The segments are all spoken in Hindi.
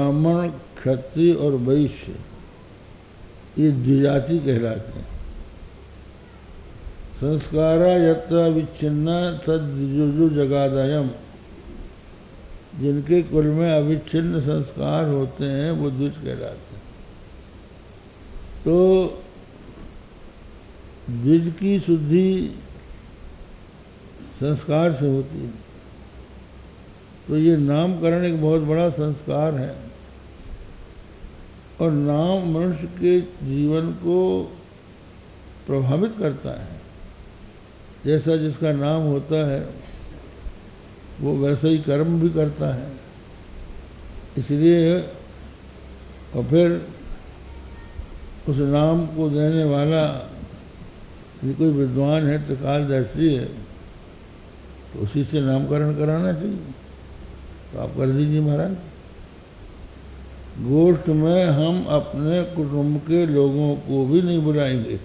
ब्राह्मण, क्षत्रिय और वैश्य ये द्विजाति कहलाते हैं। संस्कारा यत्र विच्छिन्ना तद्विजुजु जगादयम्, जिनके कुल में अविच्छिन्न संस्कार होते हैं वो द्विज कहलाते हैं। तो द्विज की शुद्धि संस्कार से होती है। तो ये नामकरण एक बहुत बड़ा संस्कार है और नाम मनुष्य के जीवन को प्रभावित करता है। जैसा जिसका नाम होता है वो वैसा ही कर्म भी करता है। इसलिए और फिर उस नाम को देने वाला यदि कोई विद्वान है, त्रिकालदर्शी है, तो उसी से नामकरण कराना चाहिए। तो आप कर दीजिए महाराज। गोष्ठ में हम अपने कुटुंब के लोगों को भी नहीं बुलाएंगे,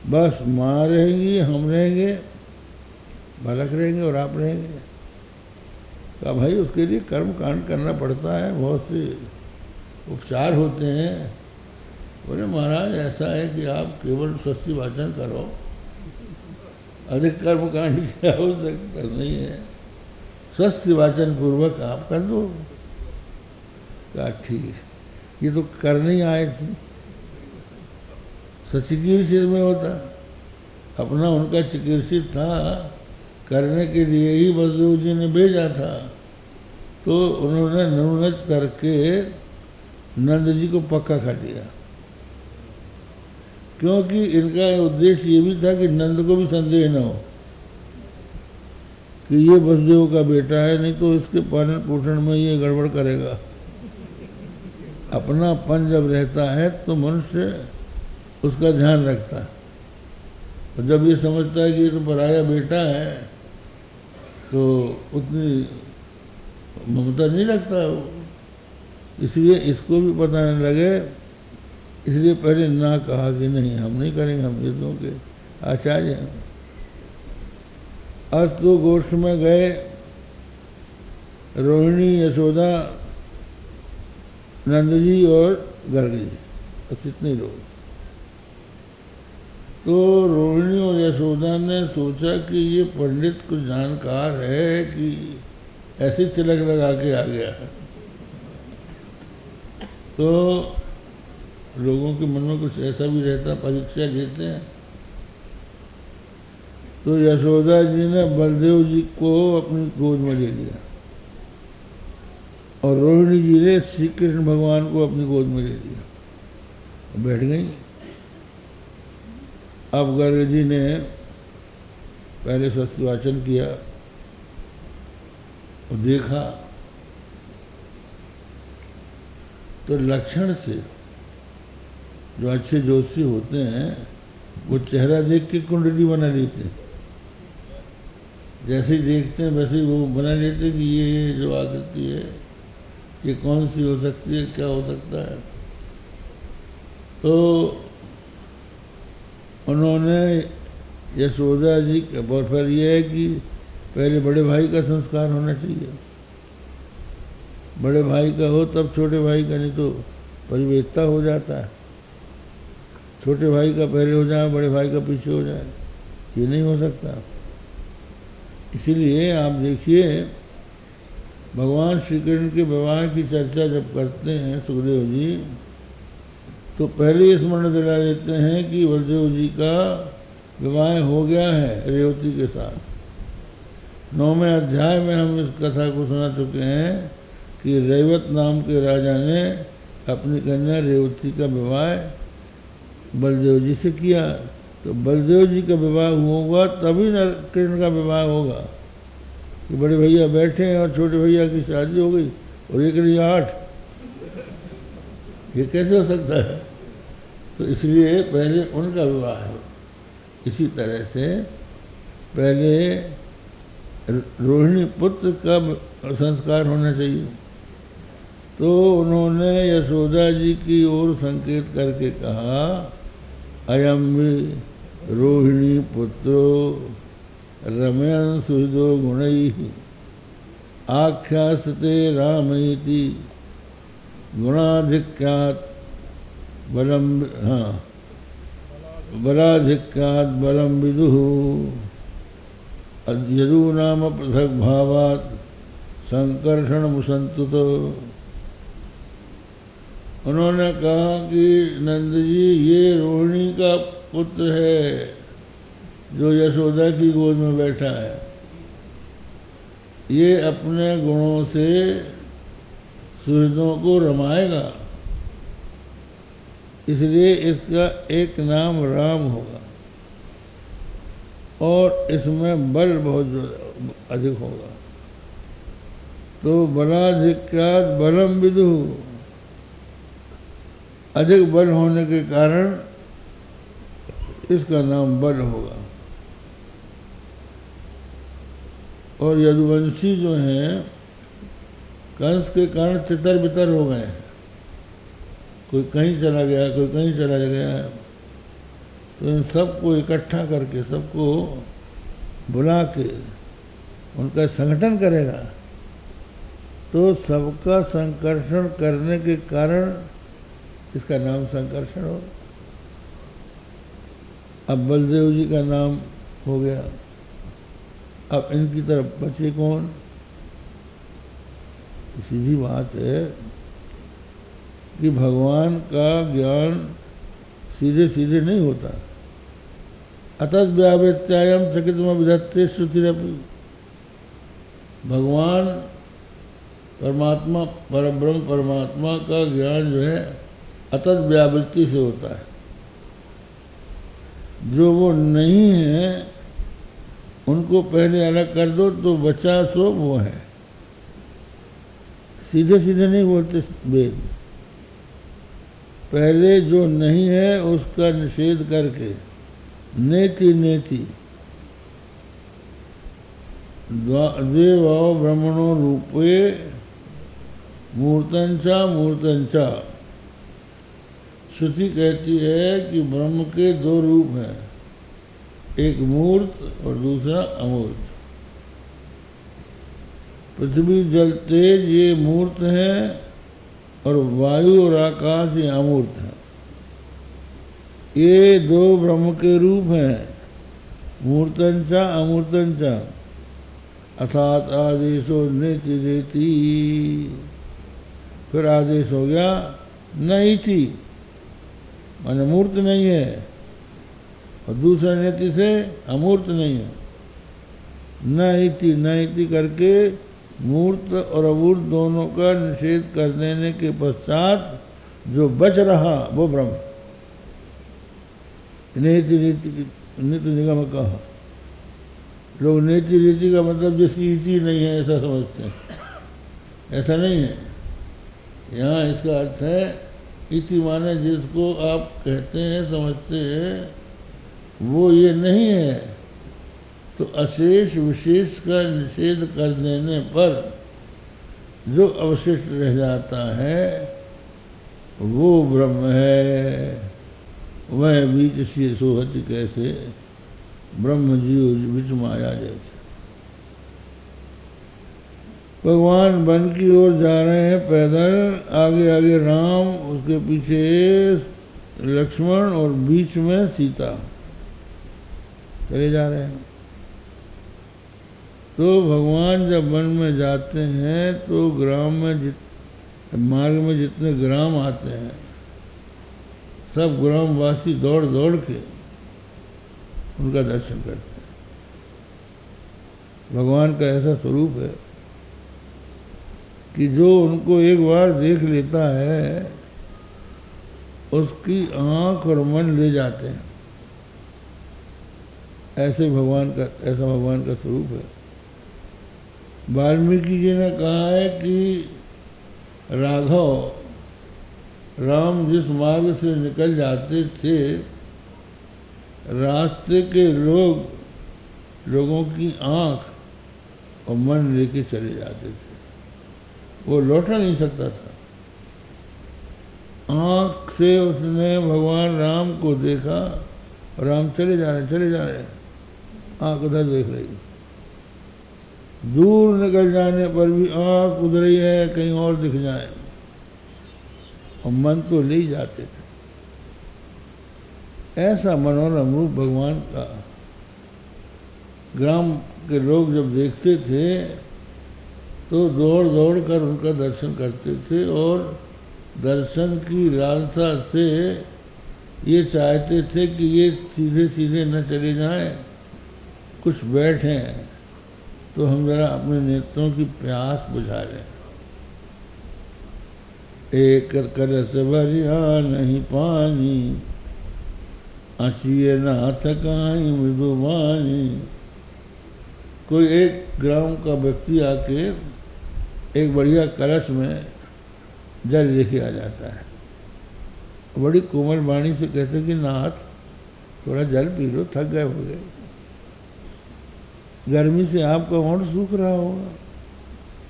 बस माँ रहेंगी, हम रहेंगे, बालक रहेंगे और आप रहेंगे। कहा भाई उसके लिए कर्म कांड करना पड़ता है, बहुत से उपचार होते हैं। बोले महाराज ऐसा है कि आप केवल स्वस्ति वाचन करो, अधिक कर्म कांड की आवश्यकता नहीं है, स्वस्ति वाचन पूर्वक आप कर दो। कहा ठीक, ये तो करने आए थे। सचिकित्सित में होता, अपना उनका चिकित्सित था, करने के लिए ही बलदेव जी ने भेजा था। तो उन्होंने नुनच करके नंद जी को पक्का कर दिया, क्योंकि इनका उद्देश्य ये भी था कि नंद को भी संदेह न हो कि ये वसुदेव का बेटा है, नहीं तो इसके पालन पोषण में ये गड़बड़ करेगा। अपनापन जब रहता है तो मनुष्य उसका ध्यान रखता है, और जब ये समझता है कि ये तो पराया बेटा है तो उतनी ममता नहीं रखता। इसलिए इसको भी पता नहीं लगे, इसलिए पहले ना कहा कि नहीं हम नहीं करेंगे, हम वेदों के आचार्य हैं। आज तो गोष्ठ में गए, रोहिणी, यशोदा, नंद जी और गर्ग जी, और कितने लोग। तो रोहिणी और यशोदा ने सोचा कि ये पंडित कुछ जानकार है कि ऐसी तिलक लगा के आ गया है। तो लोगों के मन में कुछ ऐसा भी रहता, परीक्षा लेते हैं। तो यशोदा जी ने बलदेव जी को अपनी गोद में ले लिया और रोहिणी जी ने श्री कृष्ण भगवान को अपनी गोद में ले लिया, बैठ गई। अब गर्ग जी ने पहले स्वस्ति वाचन किया और देखा तो लक्षण से जो अच्छे ज्योतिषी होते हैं वो चेहरा देख के कुंडली बना लेते हैं। जैसे ही देखते हैं वैसे ही वो बना लेते कि ये जो आकृति है ये कौन सी हो सकती है, क्या हो सकता है। तो उन्होंने यशोदा जी का, और फिर ये है कि पहले बड़े भाई का संस्कार होना चाहिए। बड़े भाई का हो तब छोटे भाई का, नहीं तो परिवेदता हो जाता है। छोटे भाई का पहले हो जाए, बड़े भाई का पीछे हो जाए, ये नहीं हो सकता। इसीलिए आप देखिए भगवान श्री कृष्ण के विवाह की चर्चा जब करते हैं सुखदेव जी, तो पहले ये स्मरण दिला देते हैं कि बलदेव जी का विवाह हो गया है रेवती के साथ। 9वें अध्याय में हम इस कथा को सुना चुके हैं कि रेवत नाम के राजा ने अपनी कन्या रेवती का विवाह बलदेव जी से किया। तो बलदेव जी का विवाह होगा तभी न कृष्ण का विवाह होगा कि बड़े भैया बैठे हैं और छोटे भैया की शादी हो गई और एक नहीं 8, ये कैसे हो सकता है। तो इसलिए पहले उनका विवाह है। इसी तरह से पहले रोहिणी पुत्र का संस्कार होना चाहिए। तो उन्होंने यशोदा जी की ओर संकेत करके कहा, अयम भी रोहिणी पुत्रो रमयन सुहृदो गुणैः आख्यास्ते रामैति गुणाधिक्यात बलम, हाँ, बलाधिक्यात बलम विदुः यदु नाम पृथक भावात संकर्षण मुसंतुत। उन्होंने कहा कि नंद जी ये रोहिणी का पुत्र है जो यशोदा की गोद में बैठा है, ये अपने गुणों से सुहृदों को रमाएगा, इसलिए इसका एक नाम राम होगा और इसमें बल बहुत अधिक होगा। तो बलाधिक्यात बलम विदुः, अधिक बल होने के कारण इसका नाम बल होगा। और यदुवंशी जो हैं कंस के कारण तितर बितर हो गए हैं, कोई कहीं चला गया, कोई कहीं चला गया, तो इन सबको इकट्ठा करके सबको बुला के उनका संगठन करेगा, तो सबका संकर्षण करने के कारण इसका नाम संकर्षण हो। अब बलदेव जी का नाम हो गया, अब इनकी तरफ बचे कौन? सीधी बात है कि भगवान का ज्ञान सीधे सीधे नहीं होता। अतः व्यावृत्यायम चकितमभिधत्ते श्रुतिरपि, भगवान परमात्मा परब्रह्म परमात्मा का ज्ञान जो है अतः व्यावृत्ति से होता है। जो वो नहीं है उनको पहले अलग कर दो तो बचा सो वो है। सीधे सीधे नहीं बोलते वेद, पहले जो नहीं है उसका निषेध करके नेति नेति द्वेवाव ब्रह्मणो रूपे मूर्तंचा मूर्तंचा। श्रुति कहती है कि ब्रह्म के दो रूप हैं, एक मूर्त और दूसरा अमूर्त। पृथ्वी जल तेज ये मूर्त हैं और वायु और आकाश ये अमूर्त हैं। ये दो ब्रह्म के रूप हैं, मूर्तंचा अमूर्तंचा। अर्थात आदेशो नेति नेति, फिर आदेश हो गया नहीं थी, माने मूर्त नहीं है, और दूसरा नेति से अमूर्त नहीं है। नहीं थी करके मूर्त और अमूर्त दोनों का निषेध कर देने के पश्चात जो बच रहा वो ब्रह्म। नेति नित्य निगम कहा, लोग नेति रीति का मतलब जिसकी इति नहीं है ऐसा समझते हैं, ऐसा नहीं है। यहाँ इसका अर्थ है इति माने जिसको आप कहते हैं समझते हैं वो ये नहीं है, तो अशेष विशेष का निषेध कर देने पर जो अवशिष्ट रह जाता है वो ब्रह्म है। वह बीच से सोहति कैसे ब्रह्म जीव बीच माया जैसे। भगवान वन की ओर जा रहे हैं पैदल, आगे आगे राम, उसके पीछे लक्ष्मण और बीच में सीता चले जा रहे हैं। तो भगवान जब वन में जाते हैं तो ग्राम में मार्ग में जितने ग्राम आते हैं सब ग्रामवासी दौड़ दौड़ के उनका दर्शन करते हैं। भगवान का ऐसा स्वरूप है कि जो उनको एक बार देख लेता है उसकी आंख और मन ले जाते हैं। ऐसा भगवान का स्वरूप है। वाल्मीकि जी ने कहा है कि राघव राम जिस मार्ग से निकल जाते थे रास्ते के लोगों की आंख और मन लेके चले जाते थे, वो लौटा नहीं सकता था। आंख से उसने भगवान राम को देखा, राम चले जा रहे, आंख उधर देख रही, दूर निकल जाने पर भी आंख उधर ही है, कहीं और दिख जाए। और मन तो ले ही जाते थे। ऐसा मनोरम रूप भगवान का ग्राम के लोग जब देखते थे तो दौड़ दौड़ कर उनका दर्शन करते थे और दर्शन की लालसा से ये चाहते थे कि ये सीधे सीधे न चले जाएं, कुछ बैठें तो हम जरा अपने नेत्रों की प्यास बुझा लें। एक करस भरिया नहीं पानी, आँचिए ना थकाई मृदुबानी। कोई एक ग्राम का व्यक्ति आके एक बढ़िया कलश में जल लेके आ जाता है, बड़ी कोमल वाणी से कहते कि नाथ थोड़ा जल पी लो, थक गए हो गए, गर्मी से आपका होंठ सूख रहा होगा,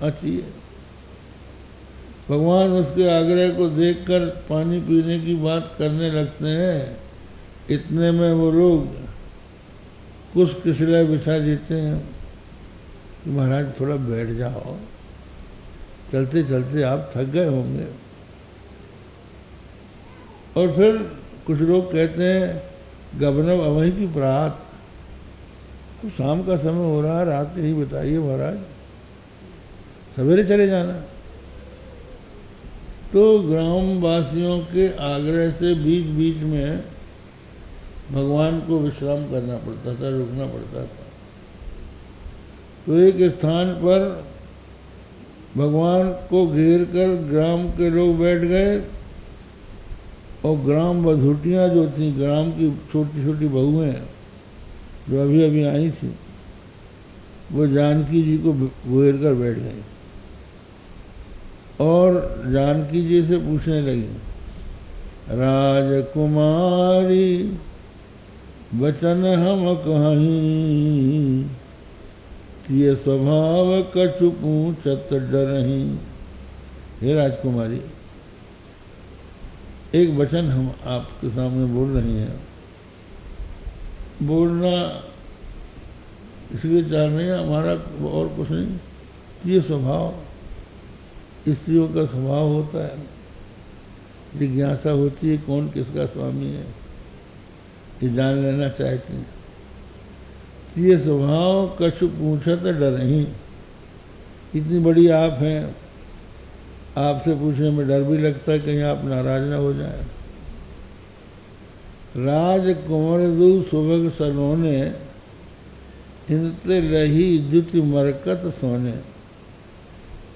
अच्छी है। भगवान उसके आग्रह को देखकर पानी पीने की बात करने लगते हैं। इतने में वो लोग कुछ किसला बिछा देते हैं कि महाराज थोड़ा बैठ जाओ, चलते चलते आप थक गए होंगे। और फिर कुछ लोग कहते हैं गबनव अवही की प्रात, तो शाम का समय हो रहा है, रात ही बताइए महाराज, सवेरे चले जाना। तो ग्रामवासियों के आग्रह से बीच बीच में भगवान को विश्राम करना पड़ता था, रुकना पड़ता था। तो एक स्थान पर भगवान को घेर कर ग्राम के लोग बैठ गए और ग्राम वधूटियाँ जो थीं, ग्राम की छोटी छोटी बहुएं जो अभी अभी आई थी, वो जानकी जी को घेर कर बैठ गई और जानकी जी से पूछने लगी, राजकुमारी वचन हम कहीं, तिय स्वभाव कछु पूछत डरही। हे राजकुमारी, एक वचन हम आपके सामने बोल रहे हैं। बोलना इसलिए चाह रहे हैं, हमारा और कुछ नहीं। ये स्वभाव स्त्रियों का स्वभाव होता है, जिज्ञासा होती है कौन किसका स्वामी है, ये जान लेना चाहते हैं। ये स्वभाव कछु पूछत डरही, इतनी बड़ी आप हैं, आपसे पूछने में डर भी लगता है कहीं आप नाराज ना हो जाए। राजकुंवर दू सुभग सलोने, इनते लही द्युति मरकत सोने।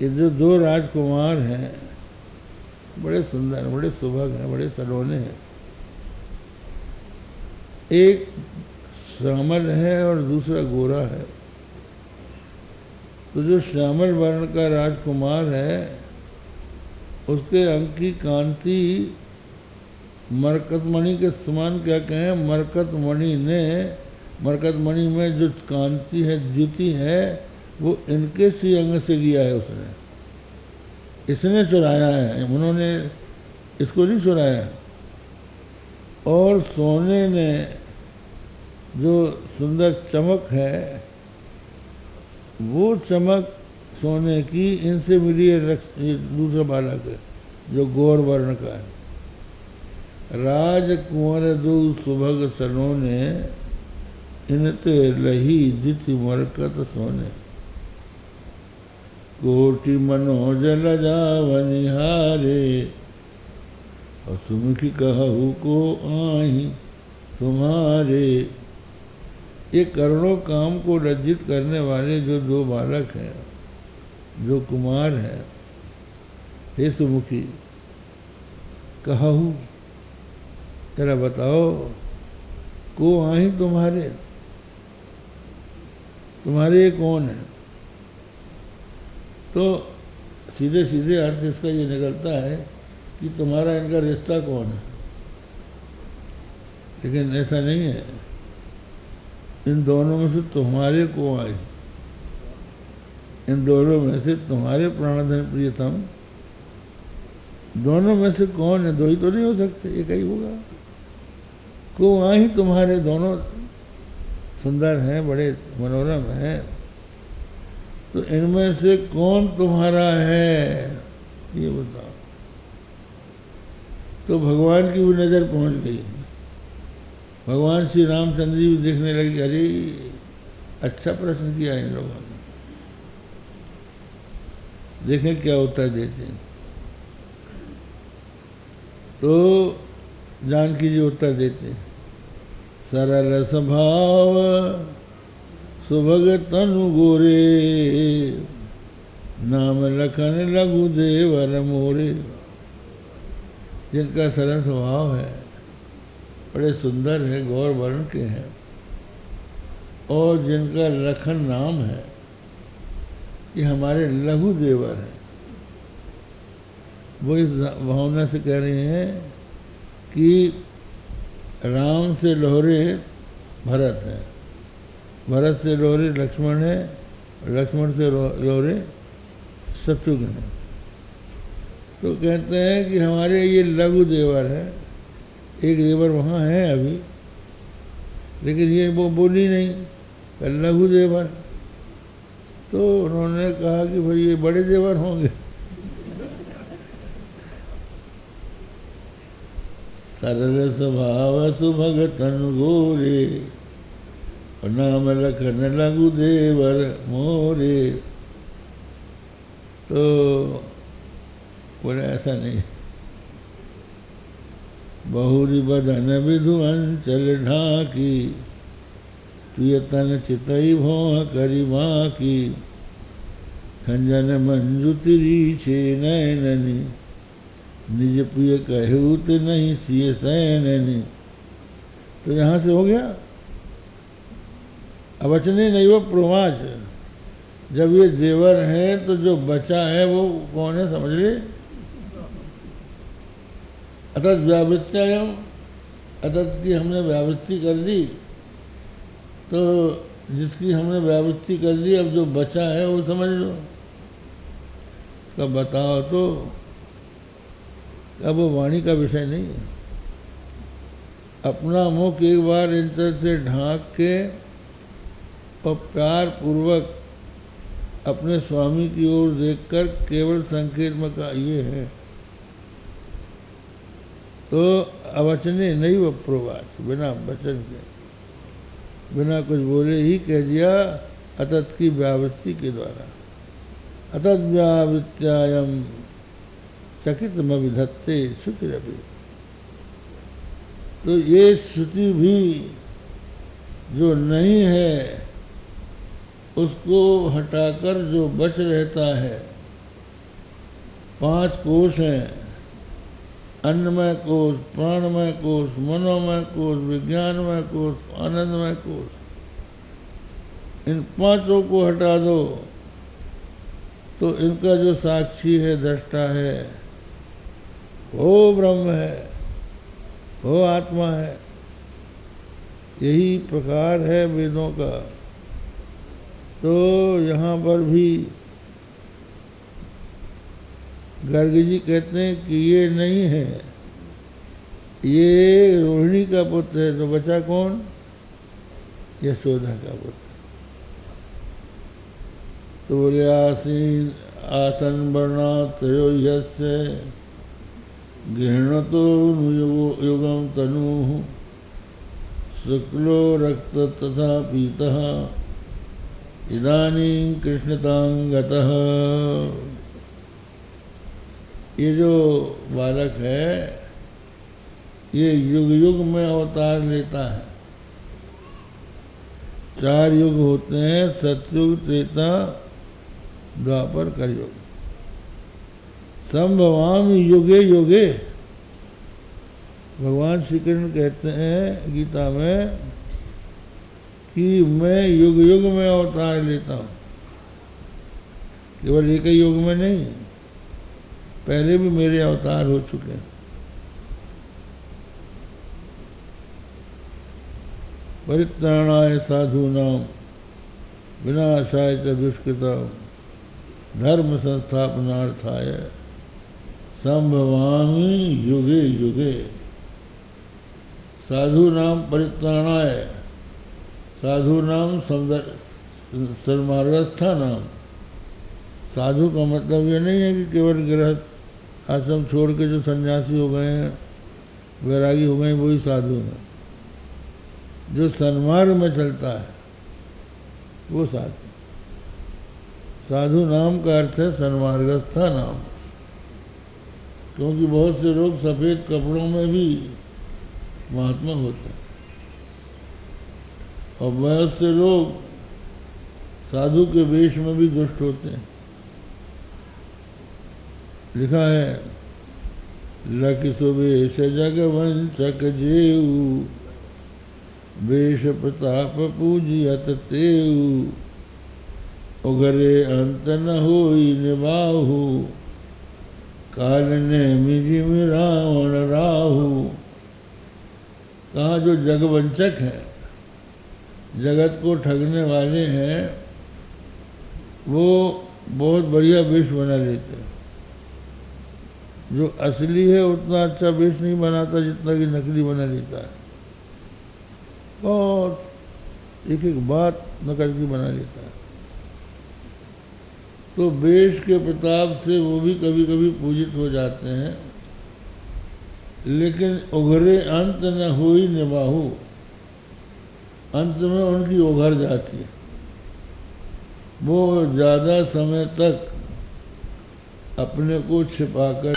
ये जो दो राजकुमार हैं बड़े सुंदर, बड़े सुभग हैं, बड़े सलोने हैं। एक श्यामल है और दूसरा गोरा है। तो जो श्यामल वर्ण का राजकुमार है उसके अंक की कांति मरकतमणि के समान, क्या कहें, मरकतमणि ने, मरकतमणि में जो कांति है, द्युति है, वो इनके सी अंग से लिया है उसने, इसने चुराया है, उन्होंने इसको नहीं चुराया। और सोने ने जो सुंदर चमक है, वो चमक सोने की इनसे मिली है, दूसरा बालक है जो गौर वर्ण का है। राजकुंवर दो सुभग सलोने, इनते लही दिति मरकत सोने। कोटि मनोज लजावनिहारे, और सुमुखी कहू को आही तुम्हारे। ये करोड़ों काम को लज्जित करने वाले जो दो बालक हैं, जो कुमार हैं, हे सुमुखी, कहू तेरा बताओ, को आही तुम्हारे, तुम्हारे ये कौन है। तो सीधे सीधे अर्थ इसका ये निकलता है कि तुम्हारा इनका रिश्ता कौन है, लेकिन ऐसा नहीं है। इन दोनों में से तुम्हारे को आए, इन दोनों में से तुम्हारे प्राणधन प्रियतम, दोनों में से कौन है, दो ही तो नहीं हो सकते, एक ही होगा। को आई तुम्हारे, दोनों सुंदर हैं, बड़े मनोरम हैं, तो इनमें से कौन तुम्हारा है ये बताओ। तो भगवान की भी नज़र पहुंच गई। भगवान श्री रामचंद्र जी भी देखने लगे, अरे अच्छा प्रश्न किया इन लोगों ने, देखें क्या उत्तर देते हैं। तो जानकी जी उत्तर देते हैं, सरल स्वभाव सुभग तनु गोरे, नाम लखन लघु देवर मोरे। जिनका सरल स्वभाव है, बड़े सुंदर है, गौर वर्ण के हैं, और जिनका लखन नाम है, ये हमारे लघु देवर हैं। वो इस भावना से कह रहे हैं कि राम से लोहरे भरत है, भरत से लोहरे लक्ष्मण है, लक्ष्मण से लोहरे शत्रुघ्न है। तो कहते हैं कि हमारे ये लघु देवर है, एक देवर वहाँ है अभी, लेकिन ये वो बोली नहीं, लघु देवर। तो उन्होंने कहा कि भाई ये बड़े देवर होंगे। सरल स्वभाव सुभग तनु गोरे, और नाम लखन लघु देवर मोरे। तो बोले ऐसा नहीं, बहुरी बदन विधु अंचल ढाकी, तुय तन चितई भों करी बाकी, खंजन मंजु तिरी छे नैननी, निज प्रिय कहूत नहीं सिय सैननी। तो यहाँ से हो गया अवचने नहीं वो प्रवाच। जब ये देवर है तो जो बचा है वो कौन है समझ ले। अतत व्यावृत्यायम, अतत की हमने व्यावृत्ति कर ली, तो जिसकी हमने व्यावृत्ति कर ली, अब जो बचा है वो समझ लो। तब बताओ तो अब वो वाणी का विषय नहीं है। अपना मुख एक बार इन तरह से ढांक के और प्यार पूर्वक अपने स्वामी की ओर देखकर केवल संकेत में कहा ये है, तो अवचने नहीं वो प्रवाच, बिना वचन के, बिना कुछ बोले ही कह दिया अतत की व्यावृत्ति के द्वारा। अतत व्यावृत्यायम चकित मविधत्ते श्रुतिरपि। तो ये श्रुति भी जो नहीं है उसको हटाकर जो बच रहता है, 5 कोश हैं, अन्नमय कोश, प्राणमय कोश, मनोमय कोश, विज्ञानमय कोश, आनंदमय कोश, इन 5 को हटा दो तो इनका जो साक्षी है, दृष्टा है, वो ब्रह्म है, वो आत्मा है। यही प्रकार है वेदों का। तो यहाँ पर भी गर्ग जी कहते हैं कि ये नहीं है, ये रोहिणी का पुत्र है। तो बचा कौन? यशोदा का पुत्र। तो बोले आसीन आसन वर्णात्रयो यस्य गृह्णतो युगम तनु, शुक्लो रक्त तथा पीतः इदानीं कृष्णतांगतः। ये जो बालक है ये युग युग में अवतार लेता है। 4 युग होते हैं, सतयुग, त्रेता, द्वापर, कलयुग। संभवामि युगे युगे। भगवान श्री कृष्ण कहते हैं गीता में कि मैं युग युग में अवतार लेता हूँ, केवल एक ही युग में नहीं, पहले भी मेरे अवतार हो चुके हैं। परित्राणाय साधूनां विनाशाय च दुष्कृतां धर्म संस्थापनार्थाय संभवामि युगे युगे। साधूनां परित्राणाय, साधूनां सर्वमावस्थानां। साधु का मतलब ये नहीं है कि केवल गृहस्थ आश्रम छोड़ के जो सन्यासी हो गए हैं वैरागी हो गए वही साधु है। जो सन्मार्ग में चलता है वो साधु। साधु नाम का अर्थ है सन्मार्गस्था नाम, क्योंकि बहुत से लोग सफ़ेद कपड़ों में भी महात्मा होते हैं और बहुत से लोग साधु के वेश में भी दुष्ट होते हैं। लिखा है लखि सुवेश जगवंशक जेऊ, वेश प्रताप पूजियत तेऊ, उगरे अंत न होई निबाहु, काल ने मिजिम रावण राहु। कहाँ जो जगवंचक हैं, जगत को ठगने वाले हैं, वो बहुत बढ़िया वेश बना लेते हैं। जो असली है उतना अच्छा वेश नहीं बनाता जितना कि नकली बना लेता है। बहुत एक एक बात नकल की बना लेता है। तो वेश के प्रताप से वो भी कभी कभी पूजित हो जाते हैं, लेकिन उघरे अंत न होई निबाहु, अंत में उनकी उघर जाती है। वो ज़्यादा समय तक अपने को छिपाकर